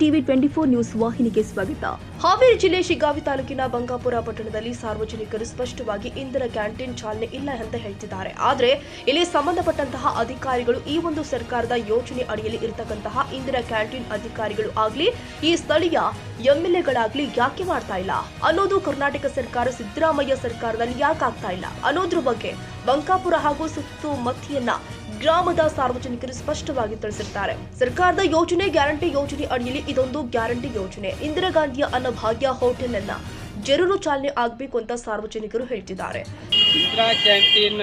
TV 24 news ವಾಹಿನಿಗೆ ಸ್ವಾಗತ. ಹಾವೇರಿ ಜಿಲ್ಲೆ ಶಿಗ್ಗಾವಿ ತಾಲೂಕಿನ ಬಂಗಾಪುರ ಪಟ್ಟಣದಲ್ಲಿ ಸಾರ್ವಜನಿಕರು ಸ್ಪಷ್ಟವಾಗಿ ಇಂದಿರಾ ಕ್ಯಾಂಟೀನ್ ಚಾಲನೆ ಇಲ್ಲ ಅಂತ ಹೇಳ್ತಿದ್ದಾರೆ. ಆದರೆ ಇಲ್ಲಿ ಸಂಬಂಧಪಟ್ಟಂತಹ ಅಧಿಕಾರಿಗಳು ಈ ಒಂದು ಸರ್ಕಾರದ ಯೋಜನೆ ಅಡಿಯಲ್ಲಿ ಇರತಕ್ಕಂತಹ ಇಂದಿರಾ ಕ್ಯಾಂಟೀನ್ ಅಧಿಕಾರಿಗಳು ಆಗ್ಲಿ ಈ ಸ್ಥಳೀಯ ಎಂಎಲ್ಎಗಳಾಗ್ಲಿ ಯಾಕೆ ಮಾಡ್ತಾ ಇಲ್ಲ ಅನ್ನೋದು ಕರ್ನಾಟಕ ಸರ್ಕಾರ ಸಿದ್ದರಾಮಯ್ಯ ಸರ್ಕಾರದಲ್ಲಿ ಯಾಕೆ ಆಗ್ತಾ ಇಲ್ಲ ಅನ್ನೋದ್ರ ಬಗ್ಗೆ ಬಂಕಾಪುರ ಹಾಗೂ ಸುತ್ತಮುತ್ತಲಿನ ಗ್ರಾಮದ ಸಾರ್ವಜನಿಕರು ಸ್ಪಷ್ಟವಾಗಿ ತಿಳಿಸಿದ್ದಾರೆ. ಸರ್ಕಾರದ ಯೋಜನೆ ಗ್ಯಾರಂಟಿ ಯೋಜನೆ ಅಡಿಯಲ್ಲಿ ಇದೊಂದು ಗ್ಯಾರಂಟಿ ಯೋಜನೆ. ಇಂದಿರಾ ಗಾಂಧಿಯ ಅನ್ನಭಾಗ್ಯ ಹೋಟೆಲ್ ಅನ್ನ ಜರೂರು ಚಾಲನೆ ಆಗಬೇಕು ಅಂತ ಸಾರ್ವಜನಿಕರು ಹೇಳ್ತಿದ್ದಾರೆ. ಇಂದಿರಾ ಕ್ಯಾಂಟೀನ್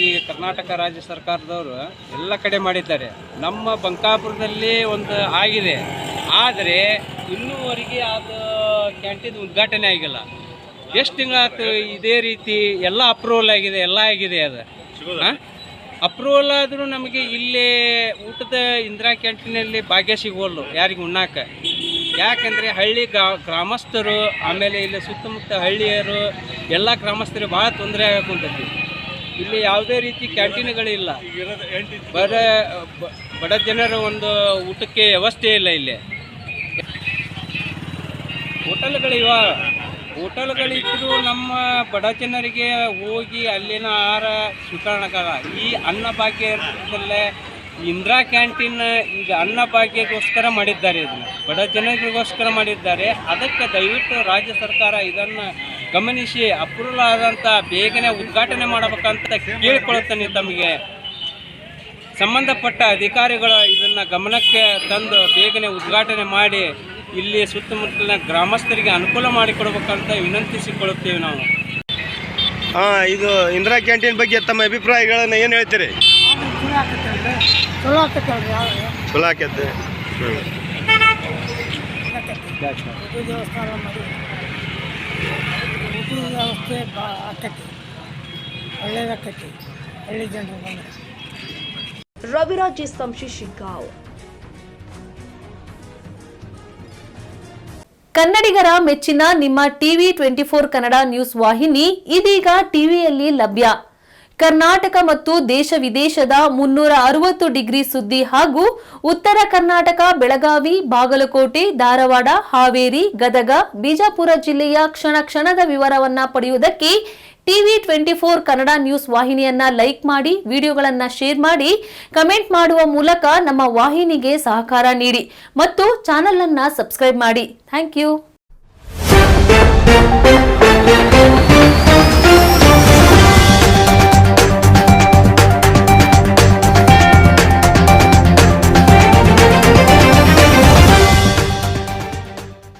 ಈ ಕರ್ನಾಟಕ ರಾಜ್ಯ ಸರ್ಕಾರದವರು ಎಲ್ಲ ಕಡೆ ಮಾಡಿದ್ದಾರೆ. ನಮ್ಮ ಬಂಕಾಪುರದಲ್ಲಿ ಒಂದು ಆಗಿದೆ, ಆದರೆ ಇನ್ನೂವರೆಗೆ ಅದು ಕ್ಯಾಂಟೀನ್ ಉದ್ಘಾಟನೆ ಆಗಿಲ್ಲ. ಎಷ್ಟು ತಿಂಗಳಾಯ್ತು ಇದೇ ರೀತಿ ಎಲ್ಲ ಅಪ್ರೂವಲ್ ಆಗಿದೆ, ಎಲ್ಲ ಆಗಿದೆ. ಅದು ಅಪ್ರೂವಲ್ ಆದರೂ ನಮಗೆ ಇಲ್ಲೇ ಊಟದ ಇಂದಿರಾ ಕ್ಯಾಂಟೀನಲ್ಲಿ ಭಾಗ್ಯ ಸಿಗೋಲ್ಲು ಯಾರಿಗೆ ಉಣ್ಣಾಕ. ಯಾಕಂದರೆ ಹಳ್ಳಿ ಗ್ರಾಮಸ್ಥರು ಆಮೇಲೆ ಇಲ್ಲಿ ಸುತ್ತಮುತ್ತ ಹಳ್ಳಿಯರು ಎಲ್ಲ ಗ್ರಾಮಸ್ಥರಿಗೆ ಭಾಳ ತೊಂದರೆ ಆಗಕೊಂತೈತಿ. ಇಲ್ಲಿ ಯಾವುದೇ ರೀತಿ ಕ್ಯಾಂಟೀನ್ಗಳಿಲ್ಲ, ಬಡ ಜನರ ಒಂದು ಊಟಕ್ಕೆ ವ್ಯವಸ್ಥೆ ಇಲ್ಲ. ಇಲ್ಲಿ ಹೋಟೆಲ್ಗಳಿದ್ದರೂ ನಮ್ಮ ಬಡ ಜನರಿಗೆ ಹೋಗಿ ಅಲ್ಲಿನ ಆಹಾರ ಸ್ವೀಕರಣಕ್ಕಾಗ. ಈ ಅನ್ನಭಾಗ್ಯದಲ್ಲೇ ಇಂದಿರಾ ಕ್ಯಾಂಟೀನ್ ಈಗ ಅನ್ನಭಾಗ್ಯಕ್ಕೋಸ್ಕರ ಮಾಡಿದ್ದಾರೆ, ಇದನ್ನು ಬಡ ಜನರಿಗೋಸ್ಕರ ಮಾಡಿದ್ದಾರೆ. ಅದಕ್ಕೆ ದಯವಿಟ್ಟು ರಾಜ್ಯ ಸರ್ಕಾರ ಇದನ್ನು ಗಮನಿಸಿ ಅಪ್ರೂವಲ್ ಆದಂಥ ಬೇಗನೆ ಉದ್ಘಾಟನೆ ಮಾಡಬೇಕಂತ ಕೇಳಿಕೊಳ್ಳುತ್ತೇನೆ. ತಮಗೆ ಸಂಬಂಧಪಟ್ಟ ಅಧಿಕಾರಿಗಳು ಇದನ್ನು ಗಮನಕ್ಕೆ ತಂದು ಬೇಗನೆ ಉದ್ಘಾಟನೆ ಮಾಡಿ ಇಲ್ಲಿ ಸುತ್ತಮುತ್ತಲಿನ ಗ್ರಾಮಸ್ಥರಿಗೆ ಅನುಕೂಲ ಮಾಡಿಕೊಡ್ಬೇಕಂತ ವಿನಂತಿಸಿಕೊಳ್ಳುತ್ತೇವೆ ನಾವು. ಇದು ಇಂದಿರಾ ಕ್ಯಾಂಟೀನ್ ಬಗ್ಗೆ ತಮ್ಮ ಅಭಿಪ್ರಾಯಗಳನ್ನು ಏನು ಹೇಳ್ತೀರಿ? ಚಲೋ ಆಕೈತೆ. ರವಿರಾಜ್ ಸಂಶಿ ಶಿಗ್ಗಾಂವ್. ಕನ್ನಡಿಗರ ಮೆಚ್ಚಿನ ನಿಮ್ಮ ಟಿವಿ 24 ಕನ್ನಡ ನ್ಯೂಸ್ ವಾಹಿನಿ ಇದೀಗ ಟಿವಿಯಲ್ಲಿ ಲಭ್ಯ. ಕರ್ನಾಟಕ ಮತ್ತು ದೇಶ ವಿದೇಶದ 360 ಡಿಗ್ರಿ ಸುದ್ದಿ ಹಾಗೂ ಉತ್ತರ ಕರ್ನಾಟಕ, ಬೆಳಗಾವಿ, ಬಾಗಲಕೋಟೆ, ಧಾರವಾಡ, ಹಾವೇರಿ, ಗದಗ, ಬಿಜಾಪುರ ಜಿಲ್ಲೆಯ ಕ್ಷಣ ಕ್ಷಣದ ವಿವರವನ್ನ ಪಡೆಯುವುದಕ್ಕೆ ಟಿವಿ 24 ಕನ್ನಡ ನ್ಯೂಸ್ ವಾಹಿನಿಯನ್ನ ಲೈಕ್ ಮಾಡಿ, ವಿಡಿಯೋಗಳನ್ನ ಶೇರ್ ಮಾಡಿ, ಕಮೆಂಟ್ ಮಾಡುವ ಮೂಲಕ ನಮ್ಮ ವಾಹಿನಿಗೆ ಸಹಕಾರ ನೀಡಿ ಮತ್ತು ಚಾನೆಲ್ ಅನ್ನ ಸಬ್ಸ್ಕ್ರೈಬ್ ಮಾಡಿ. Thank you.